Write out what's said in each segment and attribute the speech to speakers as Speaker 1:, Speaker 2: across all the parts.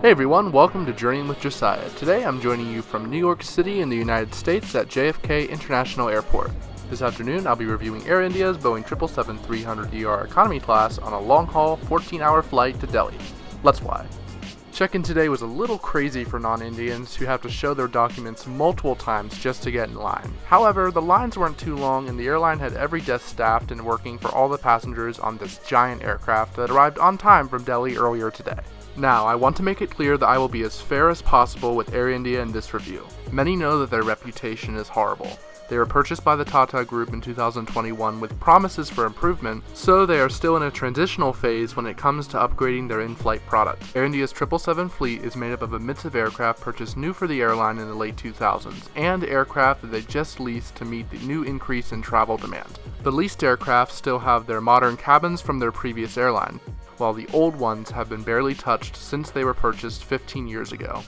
Speaker 1: Hey everyone, welcome to Journeying with Josiah. Today I'm joining you from New York City in the United States at JFK International Airport. This afternoon I'll be reviewing Air India's Boeing 777-300ER economy class on a long-haul 14-hour flight to Delhi. Let's fly. Check-in today was a little crazy for non-Indians who have to show their documents multiple times just to get in line. However, the lines weren't too long and the airline had every desk staffed and working for all the passengers on this giant aircraft that arrived on time from Delhi earlier today. Now, I want to make it clear that I will be as fair as possible with Air India in this review. Many know that their reputation is horrible. They were purchased by the Tata Group in 2021 with promises for improvement, so they are still in a transitional phase when it comes to upgrading their in-flight product. Air India's 777 fleet is made up of a mix of aircraft purchased new for the airline in the late 2000s, and aircraft that they just leased to meet the new increase in travel demand. The leased aircraft still have their modern cabins from their previous airline, while the old ones have been barely touched since they were purchased 15 years ago.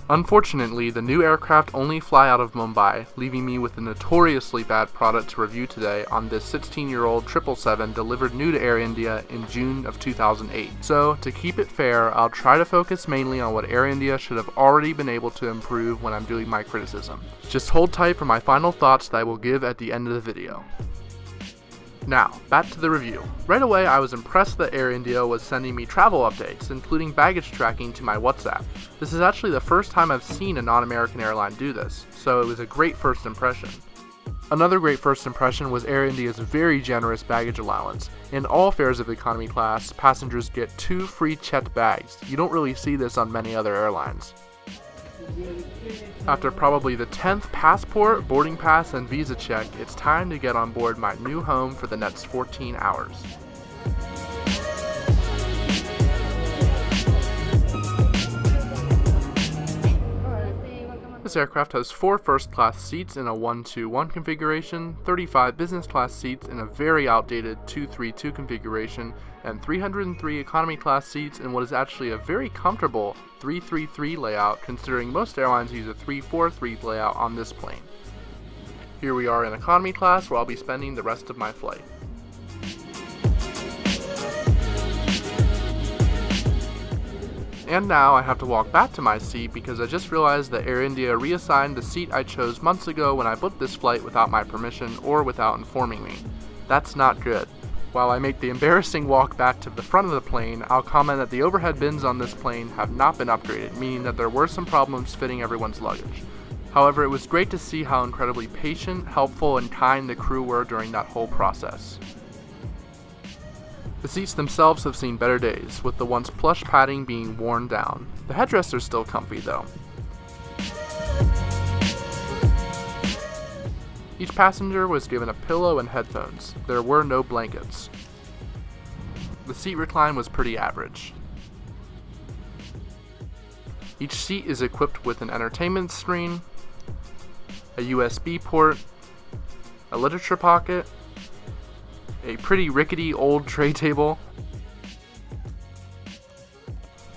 Speaker 1: Unfortunately, the new aircraft only fly out of Mumbai, leaving me with a notoriously bad product to review today on this 16-year-old 777 delivered new to Air India in June of 2008. So, to keep it fair, I'll try to focus mainly on what Air India should have already been able to improve when I'm doing my criticism. Just hold tight for my final thoughts that I will give at the end of the video. Now, back to the review. Right away, I was impressed that Air India was sending me travel updates, including baggage tracking to my WhatsApp. This is actually the first time I've seen a non-American airline do this, so it was a great first impression. Another great first impression was Air India's very generous baggage allowance. In all fares of economy class, passengers get 2 free checked bags. You don't really see this on many other airlines. After probably the 10th passport, boarding pass, and visa check, it's time to get on board my new home for the next 14 hours. This aircraft has 4 first-class seats in a 1-2-1 configuration, 35 business-class seats in a very outdated 2-3-2 configuration, and 303 economy-class seats in what is actually a very comfortable 3-3-3 layout, considering most airlines use a 3-4-3 layout on this plane. Here we are in economy class, where I'll be spending the rest of my flight. And now I have to walk back to my seat because I just realized that Air India reassigned the seat I chose months ago when I booked this flight without my permission or without informing me. That's not good. While I make the embarrassing walk back to the front of the plane, I'll comment that the overhead bins on this plane have not been upgraded, meaning that there were some problems fitting everyone's luggage. However, it was great to see how incredibly patient, helpful, and kind the crew were during that whole process. The seats themselves have seen better days, with the once plush padding being worn down. The headrests are still comfy though. Each passenger was given a pillow and headphones. There were no blankets. The seat recline was pretty average. Each seat is equipped with an entertainment screen, a USB port, a literature pocket, a pretty rickety old tray table,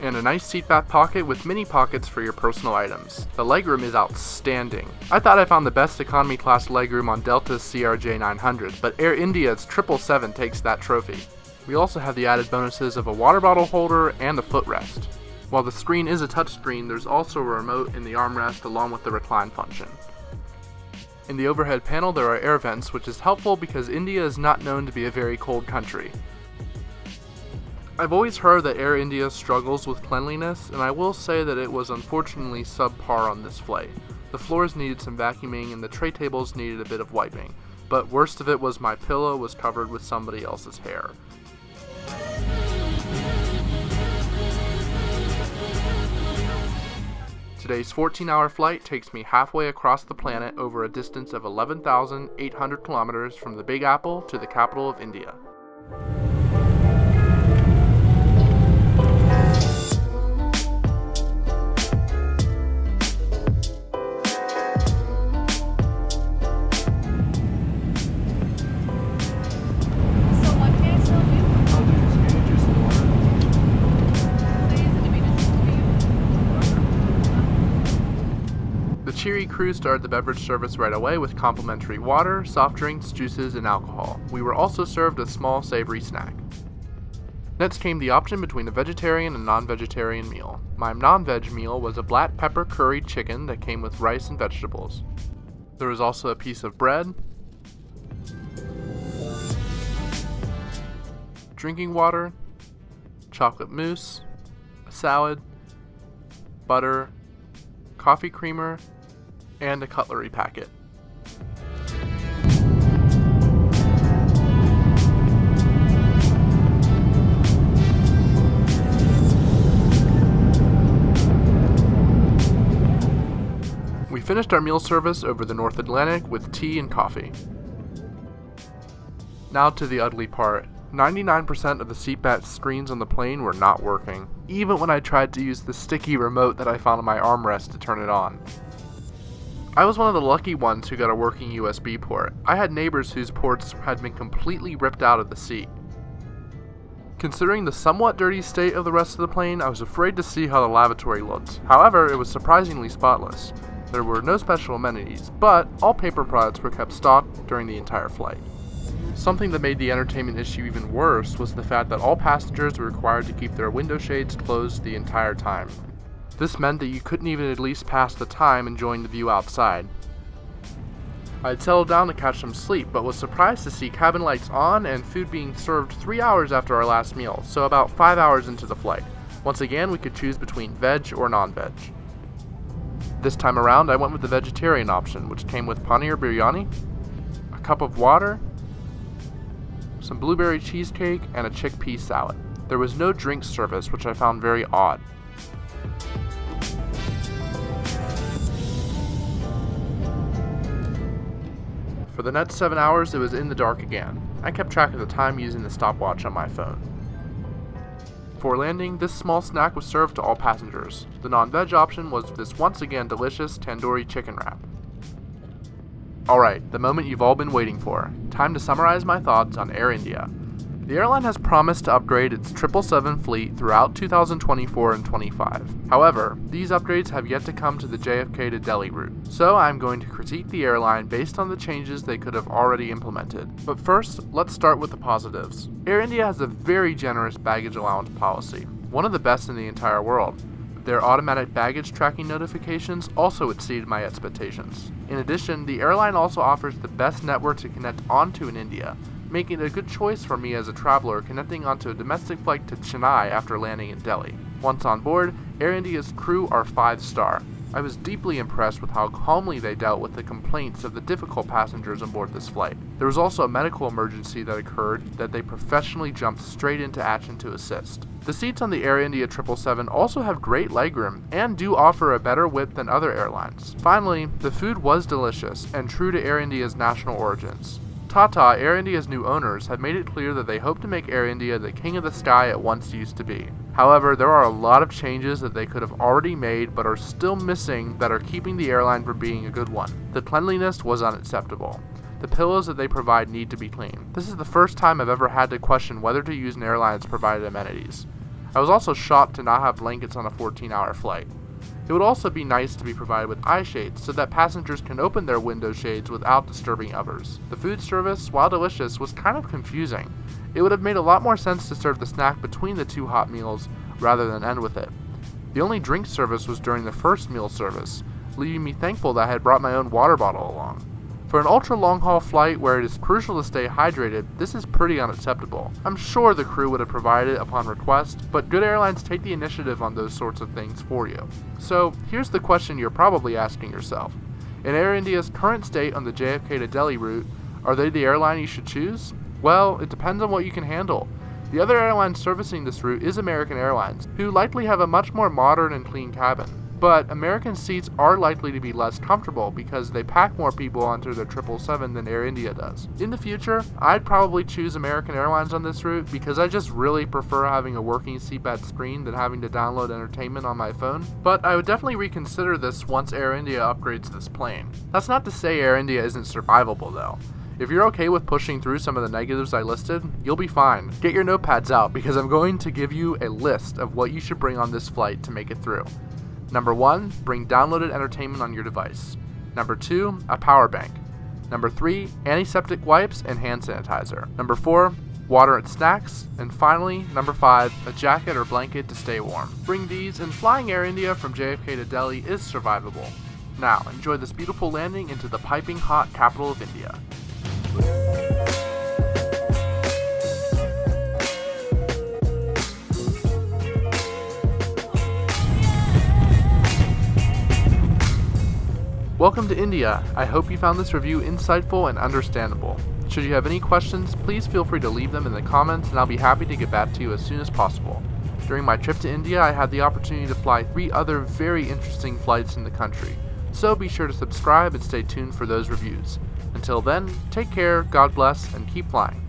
Speaker 1: and a nice seat back pocket with mini pockets for your personal items. The legroom is outstanding. I thought I found the best economy class legroom on Delta's CRJ900, but Air India's 777 takes that trophy. We also have the added bonuses of a water bottle holder and a footrest. While the screen is a touchscreen, there's also a remote in the armrest along with the recline function. In the overhead panel there are air vents, which is helpful because India is not known to be a very cold country. I've always heard that Air India struggles with cleanliness, and I will say that it was unfortunately subpar on this flight. The floors needed some vacuuming and the tray tables needed a bit of wiping, but worst of it was my pillow was covered with somebody else's hair. Today's 14-hour flight takes me halfway across the planet over a distance of 11,800 kilometers from the Big Apple to the capital of India. The cheery crew started the beverage service right away with complimentary water, soft drinks, juices, and alcohol. We were also served a small savory snack. Next came the option between a vegetarian and non-vegetarian meal. My non-veg meal was a black pepper curried chicken that came with rice and vegetables. There was also a piece of bread, drinking water, chocolate mousse, a salad, butter, coffee creamer, and a cutlery packet. We finished our meal service over the North Atlantic with tea and coffee. Now to the ugly part. 99% of the seatback screens on the plane were not working, even when I tried to use the sticky remote that I found on my armrest to turn it on. I was one of the lucky ones who got a working USB port. I had neighbors whose ports had been completely ripped out of the seat. Considering the somewhat dirty state of the rest of the plane, I was afraid to see how the lavatory looked. However, it was surprisingly spotless. There were no special amenities, but all paper products were kept stocked during the entire flight. Something that made the entertainment issue even worse was the fact that all passengers were required to keep their window shades closed the entire time. This meant that you couldn't even at least pass the time enjoying the view outside. I had settled down to catch some sleep, but was surprised to see cabin lights on and food being served 3 hours after our last meal, so about 5 hours into the flight. Once again, we could choose between veg or non-veg. This time around, I went with the vegetarian option, which came with paneer biryani, a cup of water, some blueberry cheesecake, and a chickpea salad. There was no drink service, which I found very odd. For the next 7 hours, it was in the dark again. I kept track of the time using the stopwatch on my phone. Before landing, this small snack was served to all passengers. The non-veg option was this once again delicious tandoori chicken wrap. Alright, the moment you've all been waiting for. Time to summarize my thoughts on Air India. The airline has promised to upgrade its 777 fleet throughout 2024 and 25. However, these upgrades have yet to come to the JFK to Delhi route, so I'm going to critique the airline based on the changes they could have already implemented. But first, let's start with the positives. Air India has a very generous baggage allowance policy, one of the best in the entire world. Their automatic baggage tracking notifications also exceeded my expectations. In addition, the airline also offers the best network to connect onto in India, making it a good choice for me as a traveler connecting onto a domestic flight to Chennai after landing in Delhi. Once on board, Air India's crew are 5-star. I was deeply impressed with how calmly they dealt with the complaints of the difficult passengers on board this flight. There was also a medical emergency that occurred that they professionally jumped straight into action to assist. The seats on the Air India 777 also have great legroom and do offer a better width than other airlines. Finally, the food was delicious and true to Air India's national origins. Tata, Air India's new owners, have made it clear that they hope to make Air India the king of the sky it once used to be. However, there are a lot of changes that they could have already made but are still missing that are keeping the airline from being a good one. The cleanliness was unacceptable. The pillows that they provide need to be clean. This is the first time I've ever had to question whether to use an airline's provided amenities. I was also shocked to not have blankets on a 14-hour flight. It would also be nice to be provided with eye shades so that passengers can open their window shades without disturbing others. The food service, while delicious, was kind of confusing. It would have made a lot more sense to serve the snack between the two hot meals rather than end with it. The only drink service was during the first meal service, leaving me thankful that I had brought my own water bottle along. For an ultra long haul flight where it is crucial to stay hydrated, this is pretty unacceptable. I'm sure the crew would have provided it upon request, but good airlines take the initiative on those sorts of things for you. So here's the question you're probably asking yourself. In Air India's current state on the JFK to Delhi route, are they the airline you should choose? Well, it depends on what you can handle. The other airline servicing this route is American Airlines, who likely have a much more modern and clean cabin. But American seats are likely to be less comfortable because they pack more people onto their 777 than Air India does. In the future, I'd probably choose American Airlines on this route because I just really prefer having a working seatback screen than having to download entertainment on my phone. But I would definitely reconsider this once Air India upgrades this plane. That's not to say Air India isn't survivable though. If you're okay with pushing through some of the negatives I listed, you'll be fine. Get your notepads out because I'm going to give you a list of what you should bring on this flight to make it through. Number 1, bring downloaded entertainment on your device. Number 2, a power bank. Number 3, antiseptic wipes and hand sanitizer. Number 4, water and snacks, and finally, number 5, a jacket or blanket to stay warm. Bring these, and flying Air India from JFK to Delhi is survivable. Now, enjoy this beautiful landing into the piping hot capital of India. Welcome to India. I hope you found this review insightful and understandable. Should you have any questions, please feel free to leave them in the comments and I'll be happy to get back to you as soon as possible. During my trip to India, I had the opportunity to fly 3 other very interesting flights in the country, so be sure to subscribe and stay tuned for those reviews. Until then, take care, God bless, and keep flying.